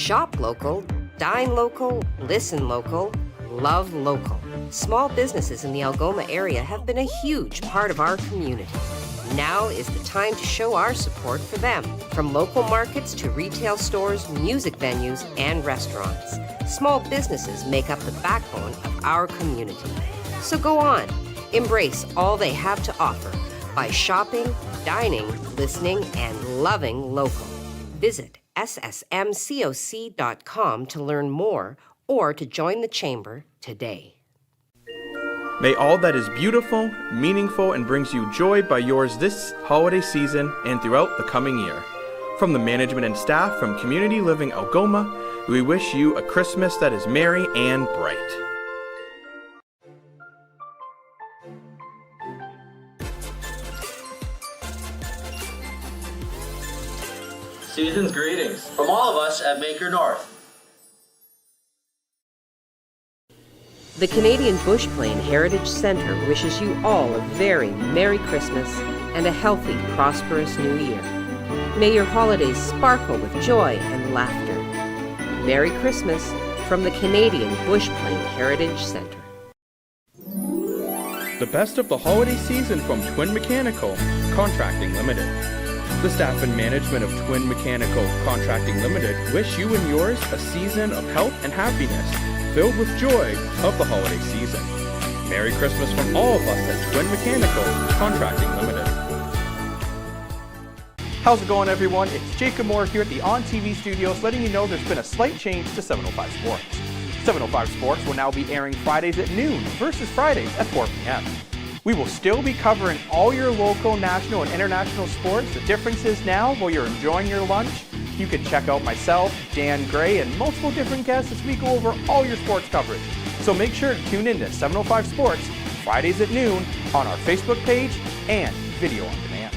Shop local, dine local, listen local, love local. Small businesses in the Algoma area have been a huge part of our community. Now is the time to show our support for them. From local markets to retail stores, music venues, and restaurants, small businesses make up the backbone of our community. So go on, embrace all they have to offer by shopping, dining, listening, and loving local. Visit ssmcoc.com to learn more or to join the Chamber today. May all that is beautiful, meaningful, and brings you joy by yours this holiday season and throughout the coming year. From the management and staff from Community Living Algoma, we wish you a Christmas that is merry and bright. Season's greetings from all of us at Maker North. The Canadian Bush Plain Heritage Centre wishes you all a very Merry Christmas and a healthy, prosperous New Year. May your holidays sparkle with joy and laughter. Merry Christmas from the Canadian Bush Plain Heritage Centre. The best of the holiday season from Twin Mechanical Contracting Limited. The staff and management of Twin Mechanical Contracting Limited wish you and yours a season of health and happiness filled with joy of the holiday season. Merry Christmas from all of us at Twin Mechanical Contracting Limited. How's it going, everyone? It's Jacob Moore here at the On TV studios, letting you know there's been a slight change to 705 Sports. 705 Sports will now be airing Fridays at noon versus Fridays at 4 p.m. We will still be covering all your local, national, and international sports. The difference is now, while you're enjoying your lunch, you can check out myself, Dan Gray, and multiple different guests as we go over all your sports coverage. So make sure to tune in to 705 Sports Fridays at noon on our Facebook page and video on demand.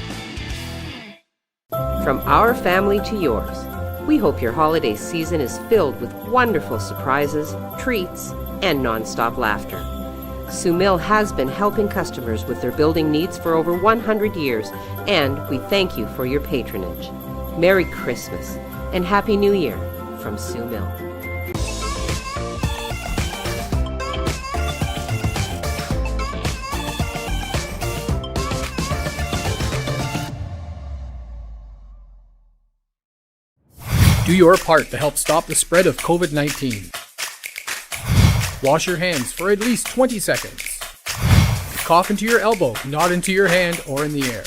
From our family to yours, we hope your holiday season is filled with wonderful surprises, treats, and non-stop laughter. Sioux Mill has been helping customers with their building needs for over 100 years, and we thank you for your patronage. Merry Christmas and Happy New Year from Sioux Mill. Do your part to help stop the spread of COVID-19. Wash your hands for at least 20 seconds. Cough into your elbow, not into your hand or in the air.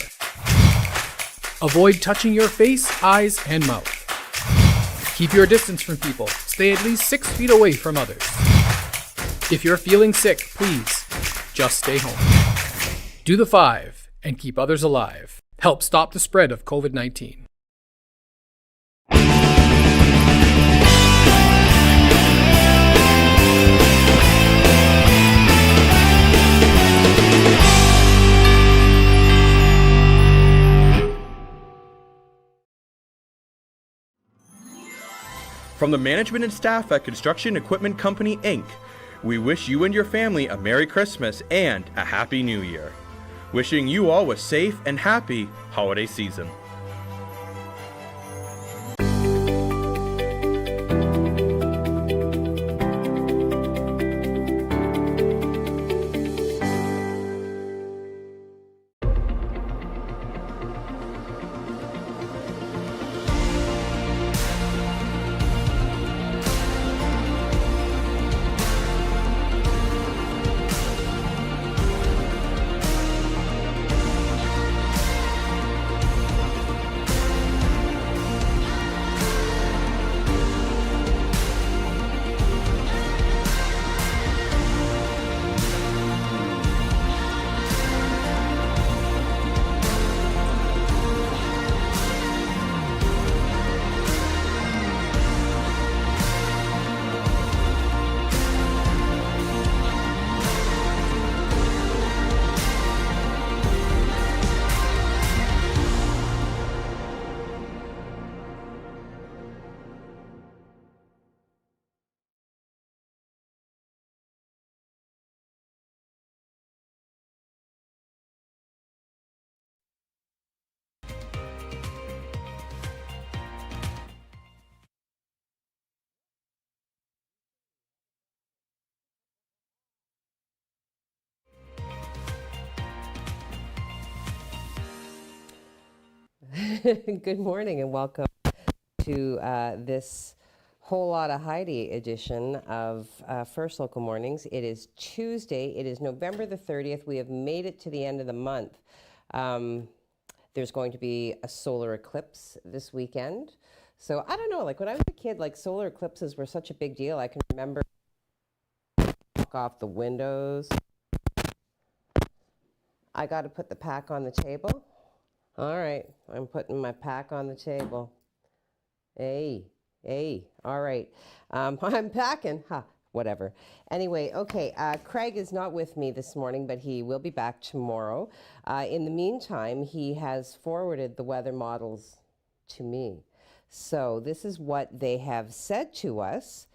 Avoid touching your face, eyes, and mouth. Keep your distance from people. Stay at least 6 feet away from others. If you're feeling sick, please just stay home. Do the 5 and keep others alive. Help stop the spread of COVID-19. From the management and staff at Construction Equipment Company, Inc., we wish you and your family a Merry Christmas and a Happy New Year. Wishing you all a safe and happy holiday season. Good morning and welcome to this whole lot of Heidi edition of First Local Mornings. It is Tuesday. It is November the 30th. We have made it to the end of the month. There's going to be a solar eclipse this weekend. So I don't know, like when I was a kid, like solar eclipses were such a big deal. I can remember walk off the windows. I got to put the pack on the table. All right, I'm putting my pack on the table. Hey, all right. I'm packing, whatever. Anyway, okay, Craig is not with me this morning, but he will be back tomorrow. In the meantime, he has forwarded the weather models to me. So this is what they have said to us.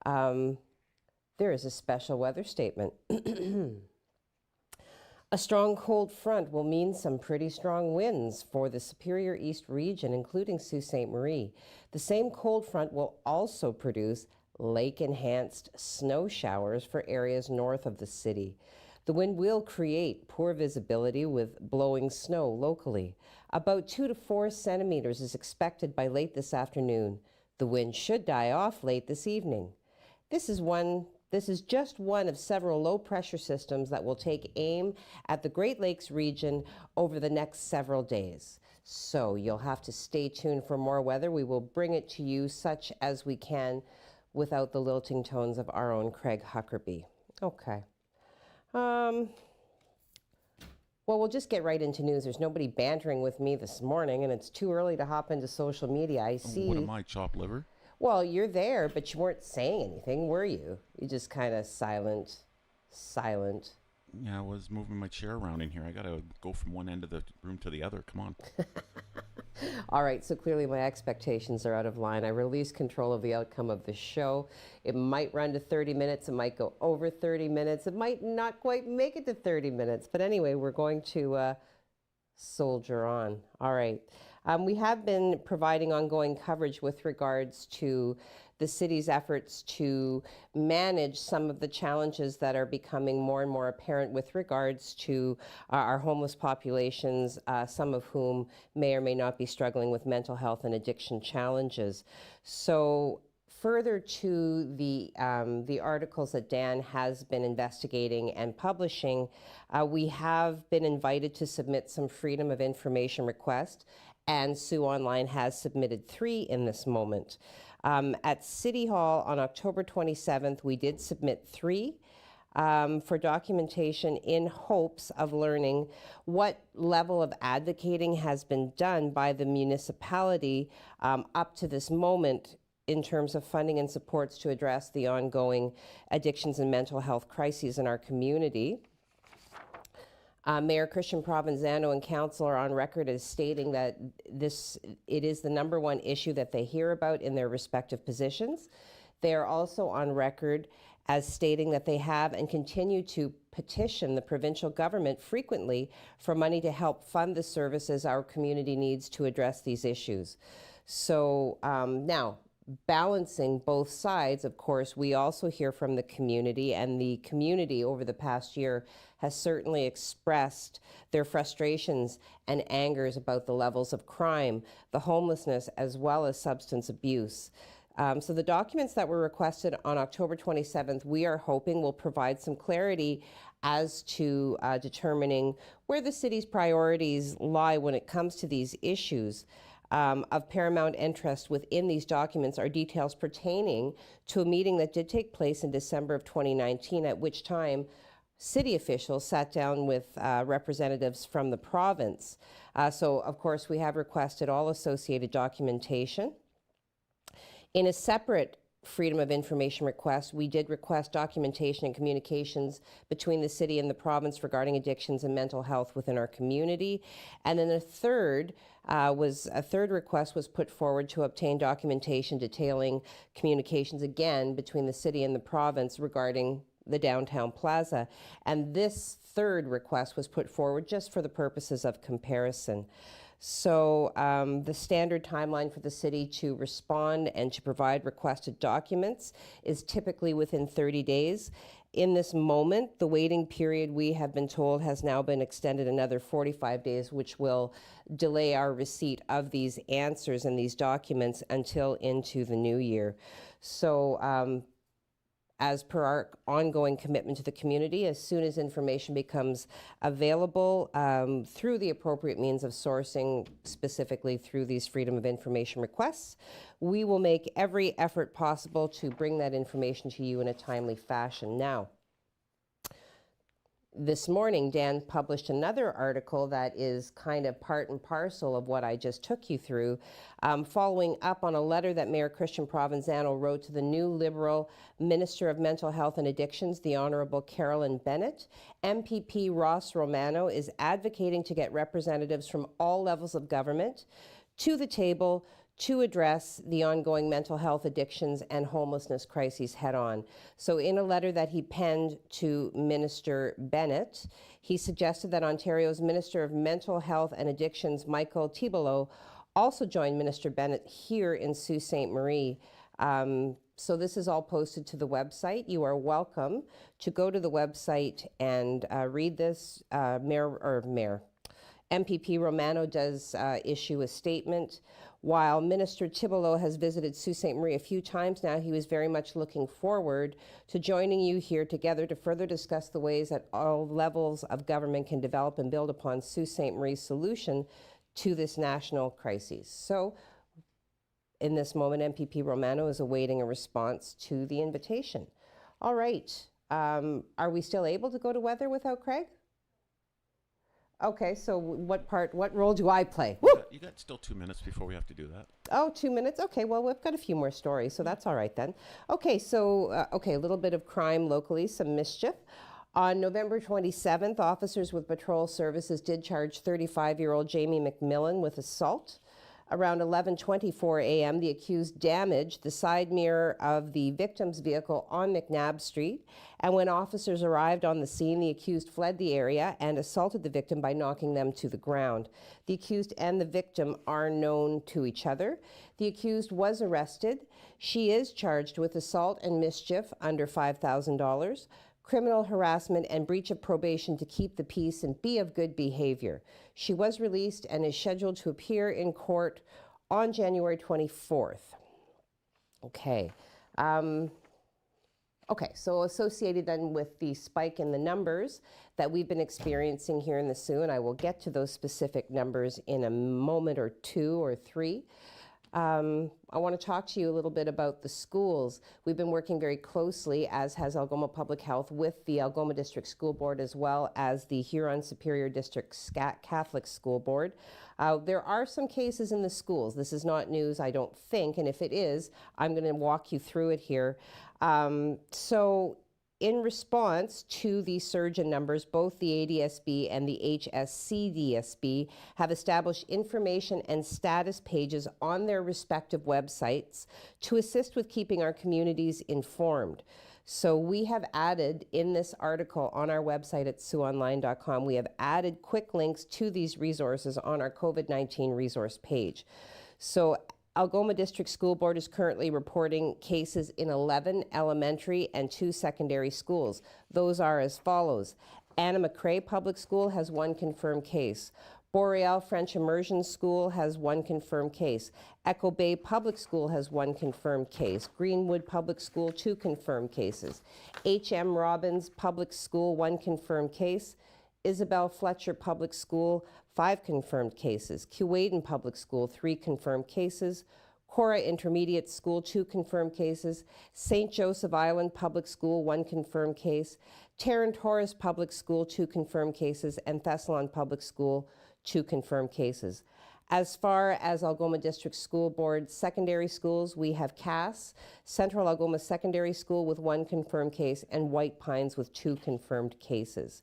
There is a special weather statement. A strong cold front will mean some pretty strong winds for the Superior East region, including Sault Ste. Marie. The same cold front will also produce lake-enhanced snow showers for areas north of the city. The wind will create poor visibility with blowing snow locally. About 2 to 4 centimeters is expected by late this afternoon. The wind should die off late this evening. This is just one of several low-pressure systems that will take aim at the Great Lakes region over the next several days. So you'll have to stay tuned for more weather. We will bring it to you such as we can without the lilting tones of our own Craig Huckerby. Okay. Well, we'll just get right into news. There's nobody bantering with me this morning, and it's too early to hop into social media. I see. What am I, chopped liver? Well, you're there, but you weren't saying anything, were you? You just kind of silent. Yeah, I was moving my chair around in here. I got to go from one end of the room to the other. Come on. All right, so clearly my expectations are out of line. I release control of the outcome of the show. It might run to 30 minutes. It might go over 30 minutes. It might not quite make it to 30 minutes. But anyway, we're going to soldier on. All right. We have been providing ongoing coverage with regards to the city's efforts to manage some of the challenges that are becoming more and more apparent with regards to our homeless populations, some of whom may or may not be struggling with mental health and addiction challenges. So further to the articles that Dan has been investigating and publishing, we have been invited to submit some Freedom of Information requests, and Sue Online has submitted 3 in this moment. At City Hall on October 27th, we did submit 3 for documentation in hopes of learning what level of advocating has been done by the municipality up to this moment in terms of funding and supports to address the ongoing addictions and mental health crises in our community. Mayor Christian Provenzano and council are on record as stating that it is the #1 issue that they hear about in their respective positions. They are also on record as stating that they have and continue to petition the provincial government frequently for money to help fund the services our community needs to address these issues. So now, balancing both sides, of course, we also hear from the community, and the community over the past year has certainly expressed their frustrations and angers about the levels of crime, the homelessness, as well as substance abuse. So the documents that were requested on October 27th, we are hoping will provide some clarity as to determining where the city's priorities lie when it comes to these issues. Of paramount interest within these documents are details pertaining to a meeting that did take place in December of 2019, at which time city officials sat down with representatives from the province. So, of course, we have requested all associated documentation. In a separate Freedom of Information request, we did request documentation and communications between the city and the province regarding addictions and mental health within our community. And then a third request was put forward to obtain documentation detailing communications again between the city and the province regarding the downtown plaza. And this third request was put forward just for the purposes of comparison. So the standard timeline for the city to respond and to provide requested documents is typically within 30 days. In this moment, the waiting period, we have been told, has now been extended another 45 days, which will delay our receipt of these answers and these documents until into the new year. So as per our ongoing commitment to the community, as soon as information becomes available through the appropriate means of sourcing, specifically through these Freedom of Information requests, we will make every effort possible to bring that information to you in a timely fashion. Now, this morning, Dan published another article that is kind of part and parcel of what I just took you through, following up on a letter that Mayor Christian Provenzano wrote to the new Liberal Minister of Mental Health and Addictions, the Honourable Carolyn Bennett. MPP Ross Romano is advocating to get representatives from all levels of government to the table to address the ongoing mental health addictions and homelessness crises head on. So in a letter that he penned to Minister Bennett, he suggested that Ontario's Minister of Mental Health and Addictions, Michael Thibodeau, also join Minister Bennett here in Sault Ste. Marie. So this is all posted to the website. You are welcome to go to the website and read this. MPP Romano does issue a statement. While Minister Thibodeau has visited Sault Ste. Marie a few times now, he was very much looking forward to joining you here together to further discuss the ways that all levels of government can develop and build upon Sault Ste. Marie's solution to this national crisis. So, in this moment, MPP Romano is awaiting a response to the invitation. All right. Are we still able to go to weather without Craig? Okay, so what role do I play? You got still 2 minutes before we have to do that. Oh, 2 minutes? Okay, well, we've got a few more stories, so that's all right then. Okay, so, a little bit of crime locally, some mischief. On November 27th, officers with patrol services did charge 35-year-old Jamie McMillan with assault. Around 11:24 a.m., the accused damaged the side mirror of the victim's vehicle on McNabb Street, and when officers arrived on the scene, the accused fled the area and assaulted the victim by knocking them to the ground. The accused and the victim are known to each other. The accused was arrested. She is charged with assault and mischief under $5,000, criminal harassment and breach of probation to keep the peace and be of good behavior. She was released and is scheduled to appear in court on January 24th. Okay. So associated then with the spike in the numbers that we've been experiencing here in the Soo, and I will get to those specific numbers in a moment or two or three. I want to talk to you a little bit about the schools. We've been working very closely, as has Algoma Public Health, with the Algoma District School Board as well as the Huron Superior District Catholic School Board. There are some cases in the schools. This is not news, I don't think, and if it is, I'm going to walk you through it here. So in response to the surge in numbers, both the ADSB and the HSCDSB have established information and status pages on their respective websites to assist with keeping our communities informed. So we have added in this article on our website at SiouxOnline.com, we have added quick links to these resources on our COVID-19 resource page. So Algoma District School Board is currently reporting cases in 11 elementary and 2 secondary schools. Those are as follows. Anna McRae Public School has 1 confirmed case. Boreal French Immersion School has 1 confirmed case. Echo Bay Public School has 1 confirmed case. Greenwood Public School, 2 confirmed cases. H.M. Robbins Public School, 1 confirmed case. Isabel Fletcher Public School, 5 confirmed cases. Keewaydin Public School, 3 confirmed cases. Cora Intermediate School, 2 confirmed cases. St. Joseph Island Public School, 1 confirmed case. Tarrant Horace Public School, 2 confirmed cases. And Thessalon Public School, 2 confirmed cases. As far as Algoma District School Board secondary schools, we have Cass, Central Algoma Secondary School with 1 confirmed case, and White Pines with 2 confirmed cases.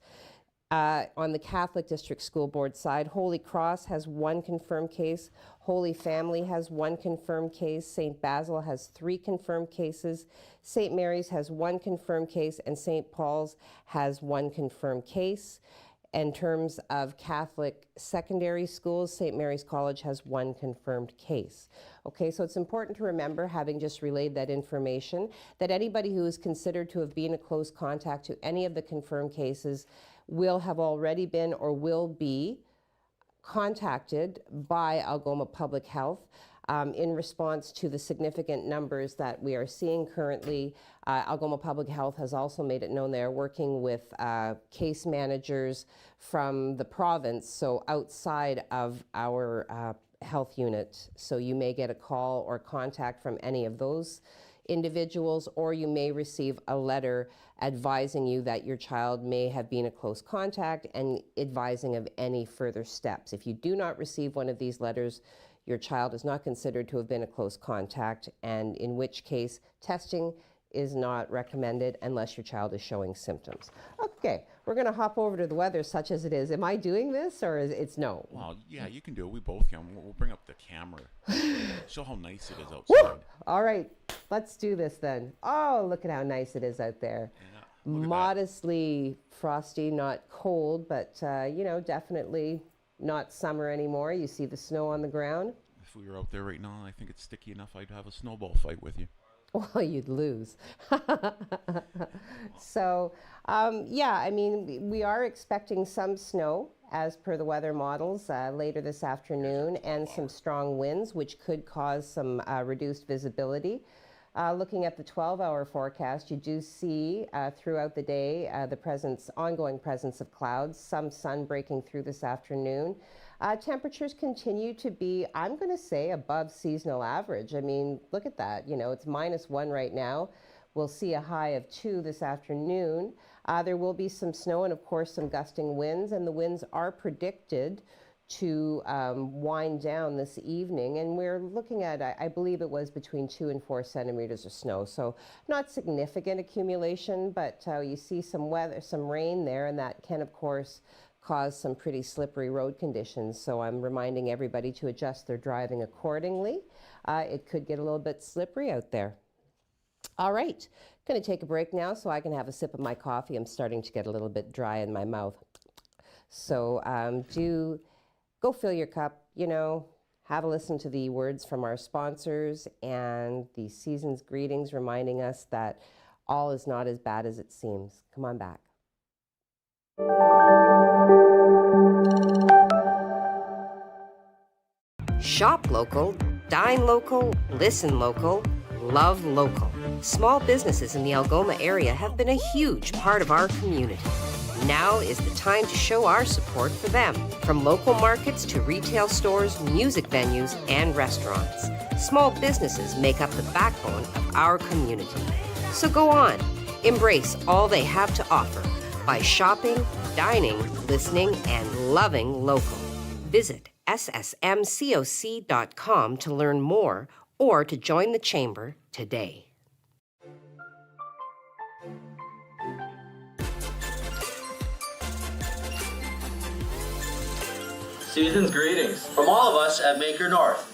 On the Catholic District School Board side, Holy Cross has 1 confirmed case, Holy Family has 1 confirmed case, St. Basil has 3 confirmed cases, St. Mary's has 1 confirmed case, and St. Paul's has 1 confirmed case. In terms of Catholic secondary schools, St. Mary's College has 1 confirmed case. Okay, so it's important to remember, having just relayed that information, that anybody who is considered to have been a close contact to any of the confirmed cases will have already been or will be contacted by Algoma Public Health in response to the significant numbers that we are seeing currently. Algoma Public Health has also made it known they are working with case managers from the province, so outside of our health unit. So you may get a call or contact from any of those individuals, or you may receive a letter advising you that your child may have been a close contact and advising of any further steps. If you do not receive one of these letters, your child is not considered to have been a close contact, and in which case testing is not recommended unless your child is showing symptoms. Okay, we're going to hop over to the weather such as it is. Am I doing this, or it's no? Well, yeah, you can do it. We both can. We'll bring up the camera. Show how nice it is outside. Woo! All right, let's do this then. Oh, look at how nice it is out there. Yeah, look at Modestly frosty, not cold, but you know, definitely not summer anymore. You see the snow on the ground. If we were out there right now, I think it's sticky enough I'd have a snowball fight with you. Well, you'd lose. So, yeah, I mean, we are expecting some snow as per the weather models later this afternoon, and some strong winds, which could cause some reduced visibility. Looking at the 12-hour forecast, you do see throughout the day the ongoing presence of clouds, some sun breaking through this afternoon. Temperatures continue to be, I'm going to say, above seasonal average. I mean, look at that. You know, it's -1 right now. We'll see a high of 2 this afternoon. There will be some snow and, of course, some gusting winds, and the winds are predicted to wind down this evening, and we're looking at, I believe it was between 2 and 4 centimeters of snow, so not significant accumulation, but you see some weather, some rain there, and that can, of course, cause some pretty slippery road conditions. So I'm reminding everybody to adjust their driving accordingly. It could get a little bit slippery out there. All right, going to take a break now so I can have a sip of my coffee. I'm starting to get a little bit dry in my mouth. So do go fill your cup, you know, have a listen to the words from our sponsors and the season's greetings reminding us that all is not as bad as it seems. Come on back. Shop local, dine local, listen local, love local. Small businesses in the Algoma area have been a huge part of our community. Now is the time to show our support for them. From local markets to retail stores, music venues, and restaurants, small businesses make up the backbone of our community. So go on, embrace all they have to offer by shopping, dining, listening, and loving local. Visit ssmcoc.com to learn more or to join the Chamber today. Season's greetings from all of us at Maker North.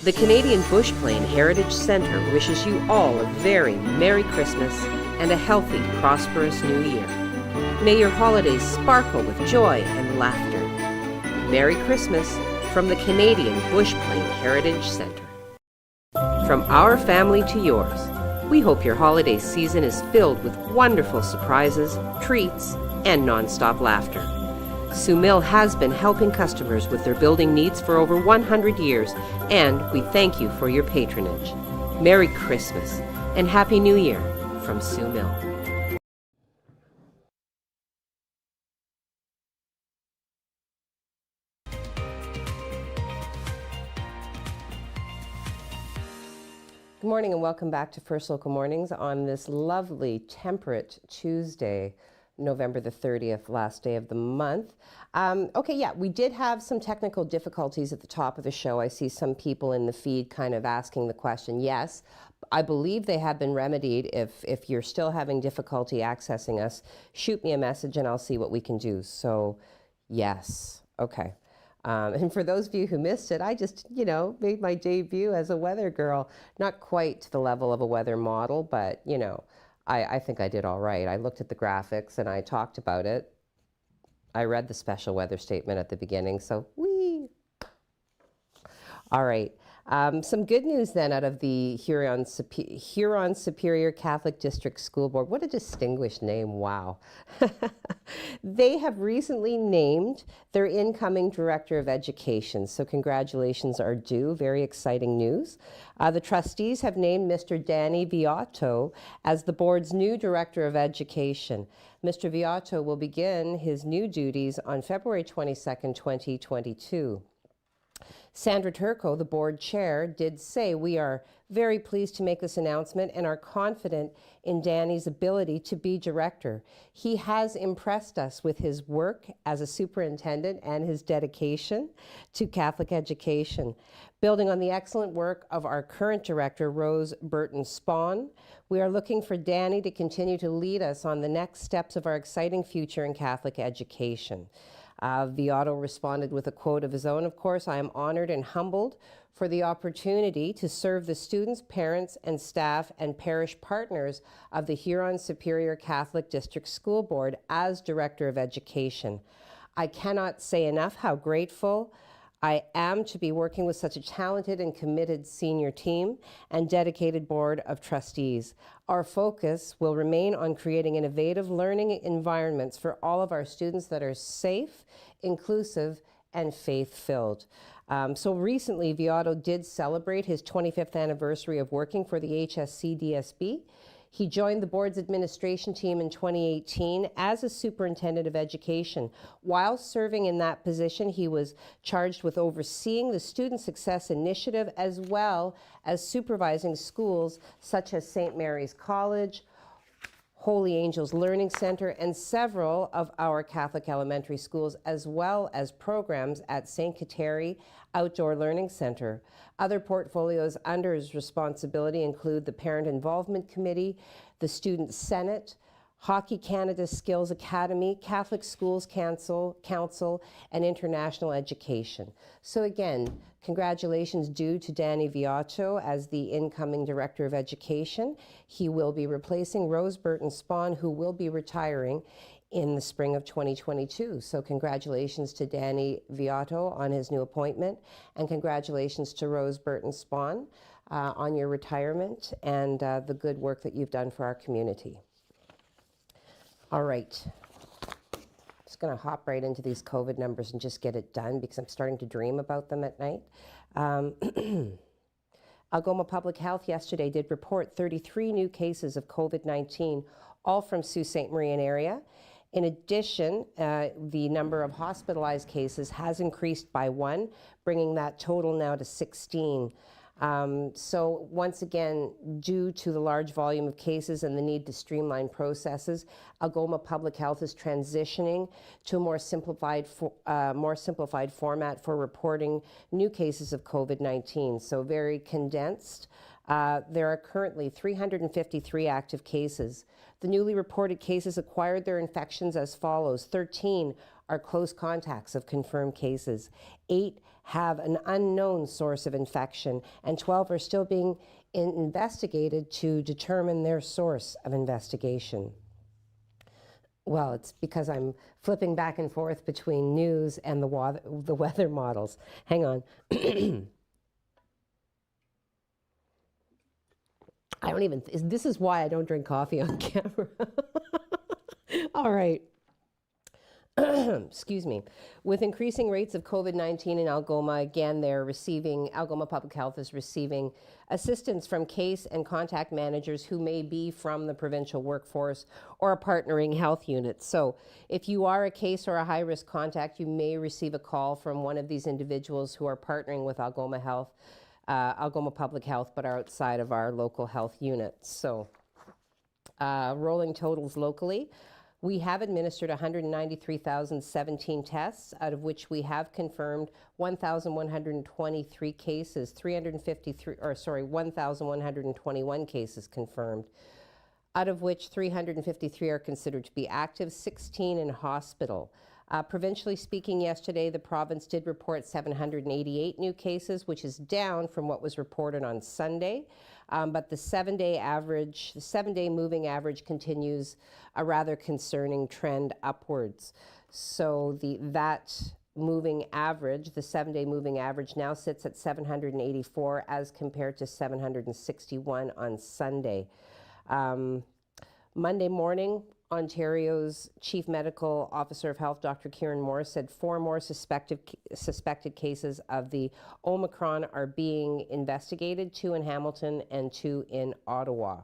The Canadian Bush Plain Heritage Centre wishes you all a very Merry Christmas and a healthy, prosperous New Year. May your holidays sparkle with joy and laughter. Merry Christmas from the Canadian Bush Plain Heritage Centre. From our family to yours, we hope your holiday season is filled with wonderful surprises, treats, and non-stop laughter. Sue Mill has been helping customers with their building needs for over 100 years, and we thank you for your patronage. Merry Christmas and Happy New Year from Sue Mill. Good morning and welcome back to First Local Mornings on this lovely temperate Tuesday, November the 30th, last day of the month. Okay, yeah, we did have some technical difficulties at the top of the show. I see some people in the feed kind of asking the question. Yes, I believe they have been remedied. If you're still having difficulty accessing us, shoot me a message and I'll see what we can do. So, yes, okay. And for those of you who missed it, I just, you know, made my debut as a weather girl. Not quite to the level of a weather model, but, you know, I think I did all right. I looked at the graphics and I talked about it. I read the special weather statement at the beginning, so whee! All right. Some good news then out of the Huron Superior Catholic District School Board. What a distinguished name, wow. They have recently named their incoming Director of Education, so congratulations are due. Very exciting news. The trustees have named Mr. Danny Viotto as the board's new Director of Education. Mr. Viotto will begin his new duties on February 22nd, 2022. Sandra Turco, the board chair, did say, "We are very pleased to make this announcement and are confident in Danny's ability to be director. He has impressed us with his work as a superintendent and his dedication to Catholic education. Building on the excellent work of our current director, Rose Burton-Spawn, we are looking for Danny to continue to lead us on the next steps of our exciting future in Catholic education." Viotto responded with a quote of his own, of course, "I am honored and humbled for the opportunity to serve the students, parents, and staff and parish partners of the Huron Superior Catholic District School Board as Director of Education. I cannot say enough how grateful I am to be working with such a talented and committed senior team and dedicated board of trustees. Our focus will remain on creating innovative learning environments for all of our students that are safe, inclusive, and faith-filled." So recently, Viotto did celebrate his 25th anniversary of working for the HSC-DSB. He joined the board's administration team in 2018 as a superintendent of education. While serving in that position, he was charged with overseeing the Student Success Initiative as well as supervising schools such as St. Mary's College, Holy Angels Learning Center, and several of our Catholic elementary schools, as well as programs at St. Kateri Outdoor Learning Center. Other portfolios under his responsibility include the Parent Involvement Committee, the Student Senate, Hockey Canada Skills Academy, Catholic Schools Council, and International Education. So again, congratulations due to Danny Viotto as the incoming Director of Education. He will be replacing Rose Burton-Spawn, who will be retiring in the spring of 2022. So congratulations to Danny Viotto on his new appointment, and congratulations to Rose Burton-Spawn on your retirement and the good work that you've done for our community. All right, just going to hop right into these COVID numbers and just get it done because I'm starting to dream about them at night. Algoma Public Health yesterday did report 33 new cases of COVID-19, all from Sault Ste. Marie area. In addition, the number of hospitalized cases has increased by 1, bringing that total now to 16. So once again, due to the large volume of cases and the need to streamline processes, Algoma Public Health is transitioning to a more simplified format for reporting new cases of COVID-19. So very condensed. There are currently 353 active cases. The newly reported cases acquired their infections as follows. 13 are close contacts of confirmed cases. 8 have an unknown source of infection, and 12 are still being investigated to determine their source of investigation. Well, it's because I'm flipping back and forth between news and the weather models. Hang on. This is why I don't drink coffee on camera. All right. Excuse me. With increasing rates of COVID-19 in Algoma, again, Algoma Public Health is receiving assistance from case and contact managers who may be from the provincial workforce or partnering health units. So if you are a case or a high-risk contact, you may receive a call from one of these individuals who are partnering with Algoma Public Health, but are outside of our local health units. So rolling totals locally. We have administered 193,017 tests, out of which we have confirmed 1,123 cases, 1,121 cases confirmed, out of which 353 are considered to be active, 16 in hospital. Provincially speaking, yesterday the province did report 788 new cases, which is down from what was reported on Sunday. But the 7-day moving average continues a rather concerning trend upwards. So that moving average, the 7-day moving average, now sits at 784 as compared to 761 on Sunday. Monday morning, Ontario's Chief Medical Officer of Health, Dr. Kieran Moore, said 4 more suspected cases of the Omicron are being investigated, 2 in Hamilton and 2 in Ottawa.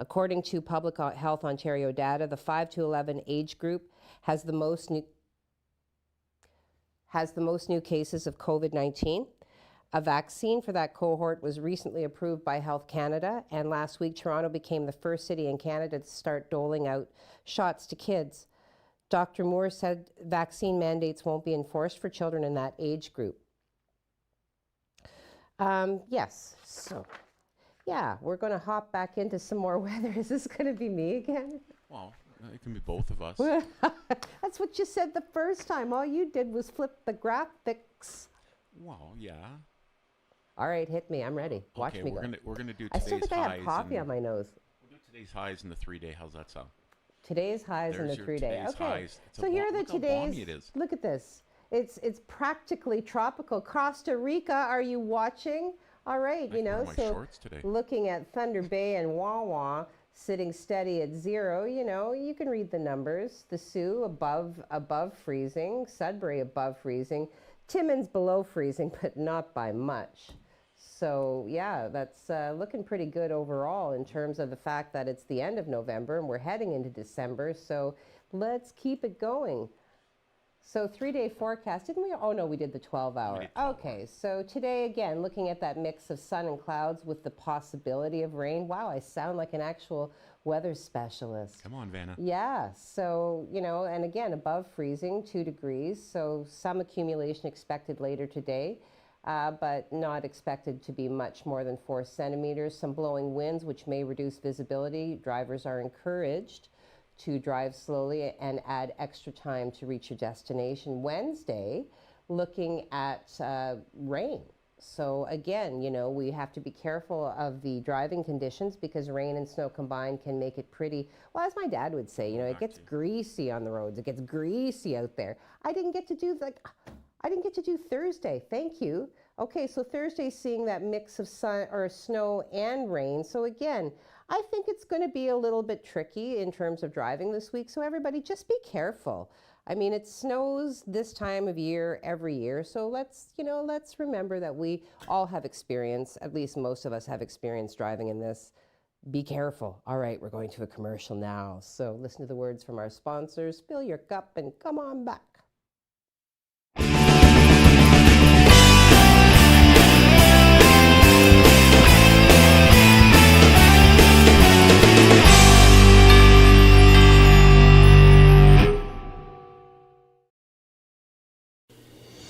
According to Public Health Ontario data, the 5 to 11 age group has the most new cases of COVID-19. A vaccine for that cohort was recently approved by Health Canada, and last week Toronto became the first city in Canada to start doling out shots to kids. Dr. Moore said vaccine mandates won't be enforced for children in that age group. Yes, so yeah, we're going to hop back into some more weather. Is this going to be me again? Well, it can be both of us. That's what you said the first time. All you did was flip the graphics. Well, yeah. All right, hit me. I'm ready. Watch me go. We're gonna do I today's still think I have coffee and on my nose. We'll do today's highs and the 3-day. How's that sound? Today's highs and the There's your 3-day. today's Okay. highs. It's So a here are the look how balmy today's. it is. Look at this. It's practically tropical. Costa Rica, are you watching? All right, I you know, wore my so shorts today. looking at Thunder Bay and Wawa sitting steady at 0, you know, you can read the numbers. The Sioux above freezing, Sudbury above freezing, Timmins below freezing, but not by much. So yeah, that's looking pretty good overall in terms of the fact that it's the end of November and we're heading into December. So let's keep it going. So 3-day forecast, didn't we? Oh no, we did the 12-hour. Okay, so today again, looking at that mix of sun and clouds with the possibility of rain. Wow, I sound like an actual weather specialist. Come on, Vanna. Yeah, so, you know, and again, above freezing, 2 degrees. So some accumulation expected later today, but not expected to be much more than 4 centimeters. Some blowing winds, which may reduce visibility. Drivers are encouraged to drive slowly and add extra time to reach your destination. Wednesday, looking at rain. So again, you know, we have to be careful of the driving conditions because rain and snow combined can make it pretty, well, as my dad would say, you know, it gets greasy on the roads. It gets greasy out there. I didn't get to do Thursday. Thank you. Okay, so Thursday's seeing that mix of sun or snow and rain. So again, I think it's going to be a little bit tricky in terms of driving this week. So everybody just be careful. I mean, it snows this time of year every year. So let's remember that we all have experience, at least most of us have experience driving in this. Be careful. All right, we're going to a commercial now. So listen to the words from our sponsors, fill your cup and come on back.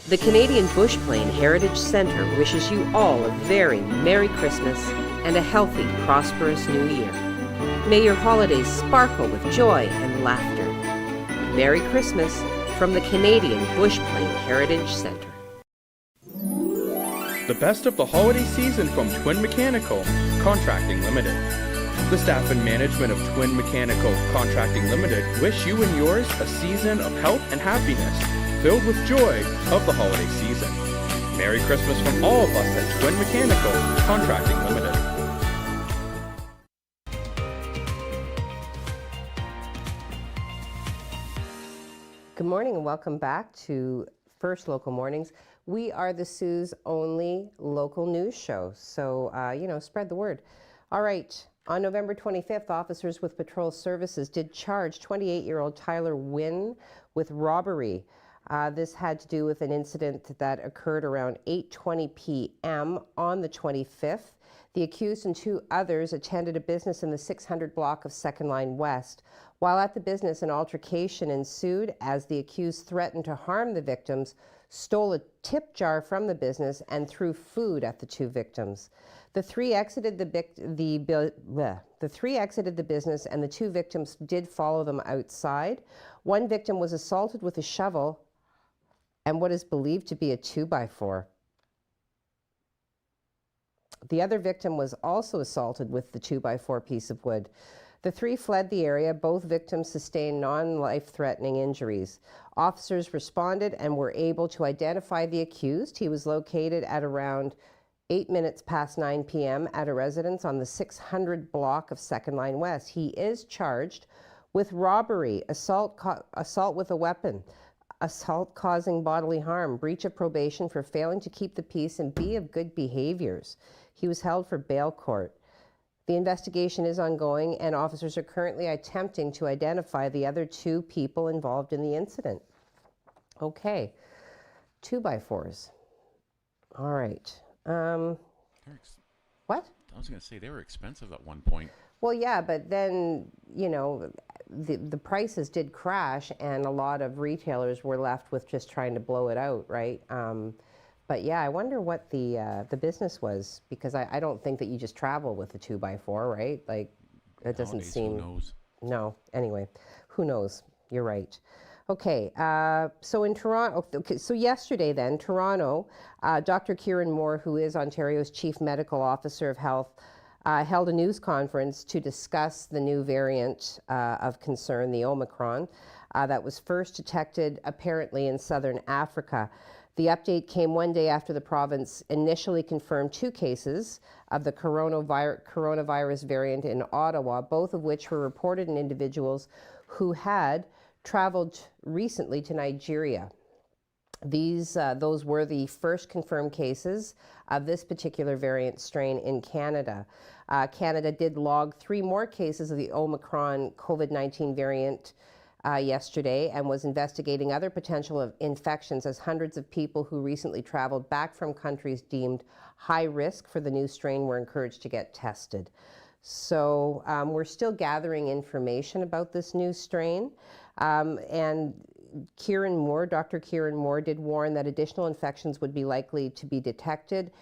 The Canadian Bush Plain Heritage Centre wishes you all a very Merry Christmas and a healthy, prosperous New Year. May your holidays sparkle with joy and laughter. Merry Christmas from the Canadian Bush Plain Heritage Centre. The best of the holiday season from Twin Mechanical Contracting Limited. The staff and management of Twin Mechanical Contracting Limited wish you and yours a season of health and happiness filled with joy of the holiday season. Merry Christmas from all of us at Twin Mechanical Contracting Limited. Good morning and welcome back to First Local Mornings. We are the Sioux's only local news show, so, spread the word. All right, on November 25th, officers with Patrol Services did charge 28-year-old Tyler Wynn with robbery. This had to do with an incident that occurred around 8:20 p.m. on the 25th. The accused and 2 others attended a business in the 600 block of Second Line West. While at the business, an altercation ensued as the accused threatened to harm the victims, stole a tip jar from the business, and threw food at the 2 victims. The 3 exited the business, and the 2 victims did follow them outside. One victim was assaulted with a shovel and what is believed to be a 2x4. The other victim was also assaulted with the 2x4 piece of wood. The three fled the area. Both victims sustained non-life-threatening injuries. Officers responded and were able to identify the accused. He was located at around 8 minutes past 9 p.m. at a residence on the 600 block of Second Line West. He is charged with robbery, assault with a weapon, assault causing bodily harm, breach of probation for failing to keep the peace and be of good behaviors. He was held for bail court. The investigation is ongoing, and officers are currently attempting to identify the other two people involved in the incident. Okay, 2x4s. All right. What? I was going to say they were expensive at one point. Well, yeah, but then, you know, the prices did crash, and a lot of retailers were left with just trying to blow it out, right? But yeah, I wonder what the business was, because I don't think that you just travel with a 2x4, right? Like, it doesn't Nowadays, seem. Who knows? No. Anyway, who knows? You're right. Okay, so in Toronto, okay, so yesterday then, Toronto, Dr. Kieran Moore, who is Ontario's Chief Medical Officer of Health, held a news conference to discuss the new variant of concern, the Omicron, that was first detected apparently in southern Africa. The update came one day after the province initially confirmed 2 cases of the coronavirus variant in Ottawa, both of which were reported in individuals who had traveled recently to Nigeria. Those were the first confirmed cases of this particular variant strain in Canada. Canada did log 3 more cases of the Omicron COVID-19 variant yesterday, and was investigating other potential infections as hundreds of people who recently traveled back from countries deemed high risk for the new strain were encouraged to get tested. So we're still gathering information about this new strain. And Kieran Moore, Dr. Kieran Moore, did warn that additional infections would be likely to be detected,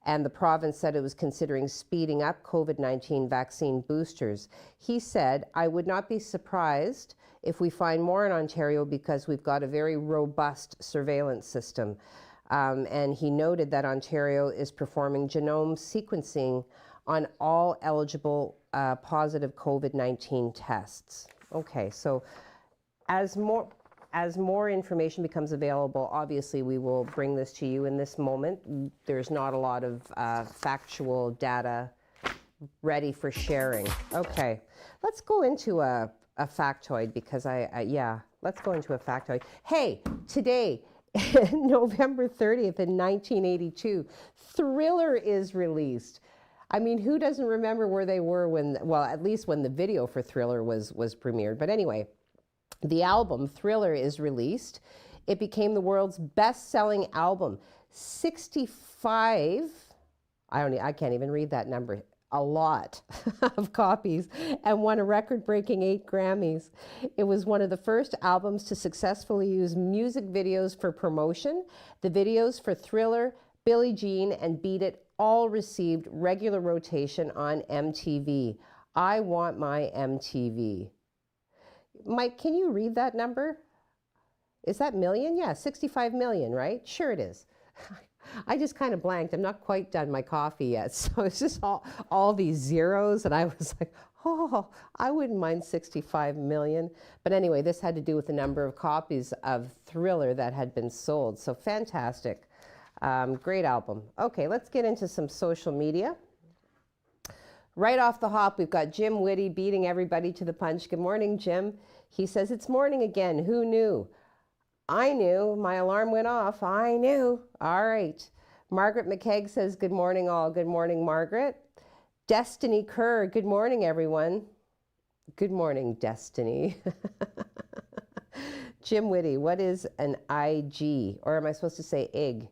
and the province said it was considering speeding up COVID-19 vaccine boosters. He said, "I would not be surprised if we find more in Ontario because we've got a very robust surveillance system." And he noted that Ontario is performing genome sequencing on all eligible positive COVID-19 tests. Okay, so as more information becomes available, obviously we will bring this to you in this moment. There's not a lot of factual data ready for sharing. Okay, let's go into a factoid, because let's go into a factoid. Hey, today, November 30th in 1982, Thriller is released. I mean, who doesn't remember where they were when, well, at least when the video for Thriller was premiered. But anyway, the album Thriller is released. It became the world's best-selling album. 65, I can't even read that number, a lot of copies, and won a record-breaking 8 Grammys. It was one of the first albums to successfully use music videos for promotion. The videos for Thriller, Billie Jean, and Beat It all received regular rotation on MTV. I want my MTV. Mike, can you read that number? Is that million? Yeah, 65 million, right? Sure it is. I just kind of blanked. I'm not quite done my coffee yet. So it's just all these zeros. And I was like, oh, I wouldn't mind 65 million. But anyway, this had to do with the number of copies of Thriller that had been sold. So fantastic. Great album. Okay, let's get into some social media. Right off the hop, we've got Jim Whitty beating everybody to the punch. Good morning, Jim. He says, it's morning again. Who knew? I knew. My alarm went off. I knew. All right. Margaret McKegg says, good morning, all. Good morning, Margaret. Destiny Kerr. Good morning, everyone. Good morning, Destiny. Jim Whitty, what is an IG? Or am I supposed to say IG?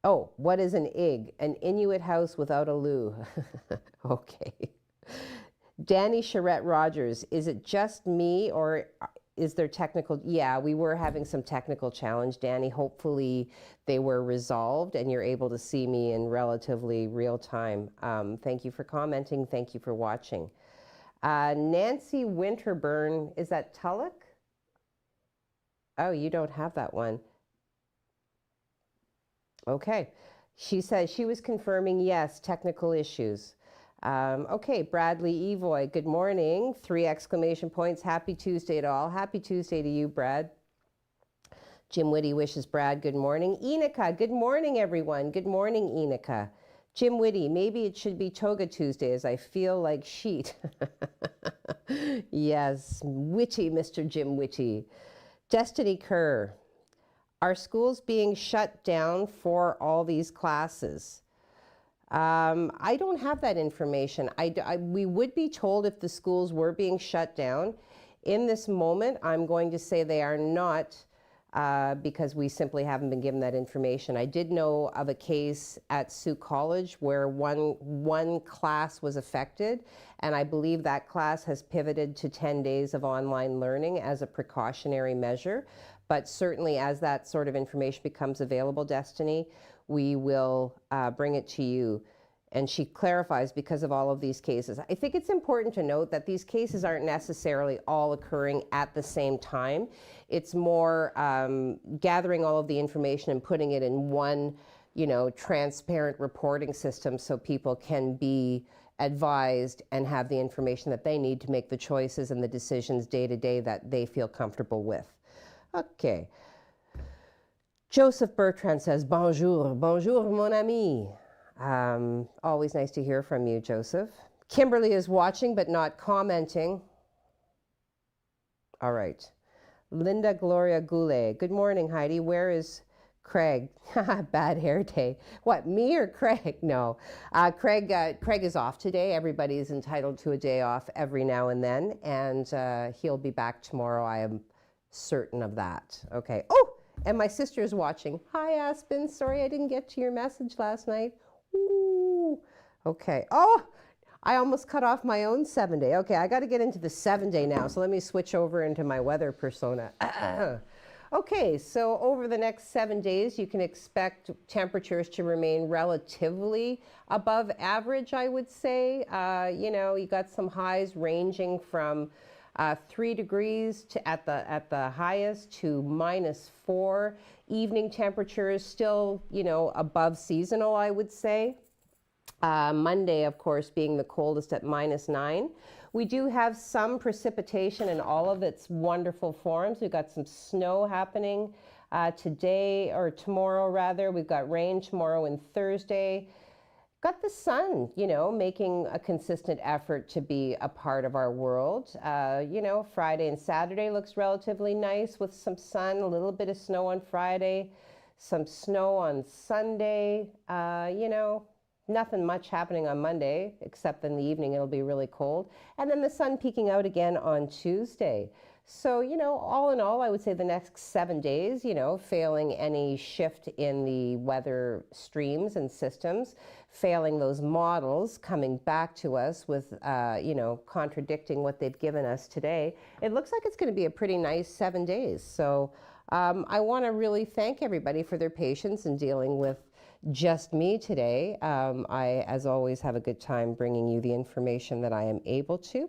Oh, what is an IG? An Inuit house without a loo. Okay. Danny Charette Rogers, is it just me or is there technical? Yeah, we were having some technical challenge, Danny. Hopefully they were resolved and you're able to see me in relatively real time. Thank you for commenting. Thank you for watching. Nancy Winterburn, is that Tulloch? Oh, you don't have that one. Okay. She says she was confirming, yes, technical issues. Okay, Bradley Evoy, good morning. 3 exclamation points. Happy Tuesday to all. Happy Tuesday to you, Brad. Jim Whitty wishes Brad good morning. Enika, good morning, everyone. Good morning, Enika. Jim Whitty, maybe it should be Toga Tuesday as I feel like sheet. Yes, witty, Mr. Jim Whitty. Destiny Kerr, are schools being shut down for all these classes? I don't have that information. We would be told if the schools were being shut down. In this moment, I'm going to say they are not because we simply haven't been given that information. I did know of a case at Sault College where one class was affected, and I believe that class has pivoted to 10 days of online learning as a precautionary measure. But certainly as that sort of information becomes available, Destiny, we will bring it to you. And she clarifies because of all of these cases. I think it's important to note that these cases aren't necessarily all occurring at the same time. It's more gathering all of the information and putting it in one, transparent reporting system so people can be advised and have the information that they need to make the choices and the decisions day to day that they feel comfortable with. Okay. Joseph Bertrand says, bonjour, bonjour, mon ami. Always nice to hear from you, Joseph. Kimberly is watching but not commenting. All right. Linda Gloria Goulet. Good morning, Heidi. Where is Craig? Bad hair day. What, me or Craig? No. Craig is off today. Everybody is entitled to a day off every now and then, and he'll be back tomorrow. I am certain of that. Okay. Oh, and my sister's watching. Hi, Aspen. Sorry I didn't get to your message last night. Ooh. Okay. Oh, I almost cut off my own 7-day. Okay, I got to get into the 7-day now, so let me switch over into my weather persona. Okay, so over the next 7 days, you can expect temperatures to remain relatively above average, I would say. You got some highs ranging from 3 degrees to at the highest to -4. Evening temperatures still, above seasonal, I would say. Monday, of course, being the coldest at -9. We do have some precipitation in all of its wonderful forms. We've got some snow happening today, or tomorrow rather. We've got rain tomorrow and Thursday. Got the sun, making a consistent effort to be a part of our world. Friday and Saturday looks relatively nice with some sun, a little bit of snow on Friday, some snow on Sunday. Nothing much happening on Monday, except in the evening it'll be really cold. And then the sun peeking out again on Tuesday. So, all in all, I would say the next 7 days, failing any shift in the weather streams and systems, failing those models coming back to us with, contradicting what they've given us today, it looks like it's going to be a pretty nice 7 days. So I want to really thank everybody for their patience in dealing with just me today. I, as always, have a good time bringing you the information that I am able to.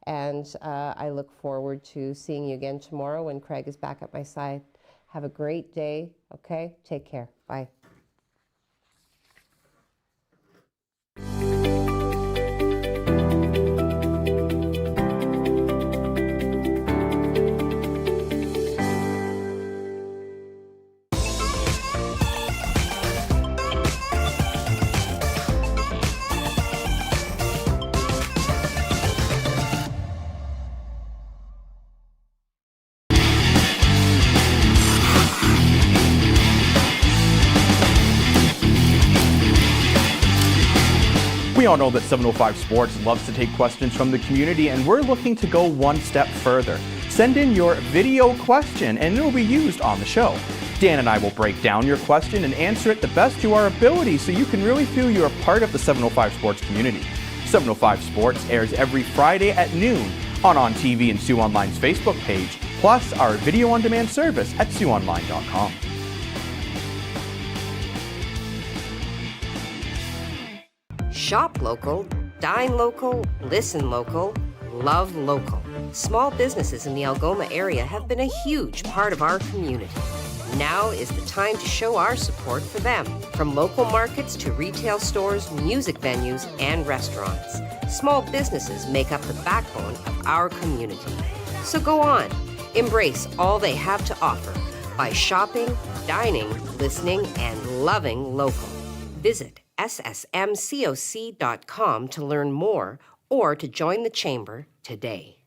And I look forward to seeing you again tomorrow when Craig is back at my side. Have a great day. Okay? Take care. Bye. We all know that 705 Sports loves to take questions from the community, and we're looking to go one step further. Send in your video question and it will be used on the show. Dan and I will break down your question and answer it the best to our ability so you can really feel you're a part of the 705 Sports community. 705 Sports airs every Friday at noon on TV and Sioux Online's Facebook page, plus our video on demand service at SiouxOnline.com. Shop local, dine local, listen local, love local. Small businesses in the Algoma area have been a huge part of our community. Now is the time to show our support for them. From local markets to retail stores, music venues, and restaurants, small businesses make up the backbone of our community. So go on, embrace all they have to offer by shopping, dining, listening, and loving local. Visit ssmcoc.com to learn more or to join the Chamber today.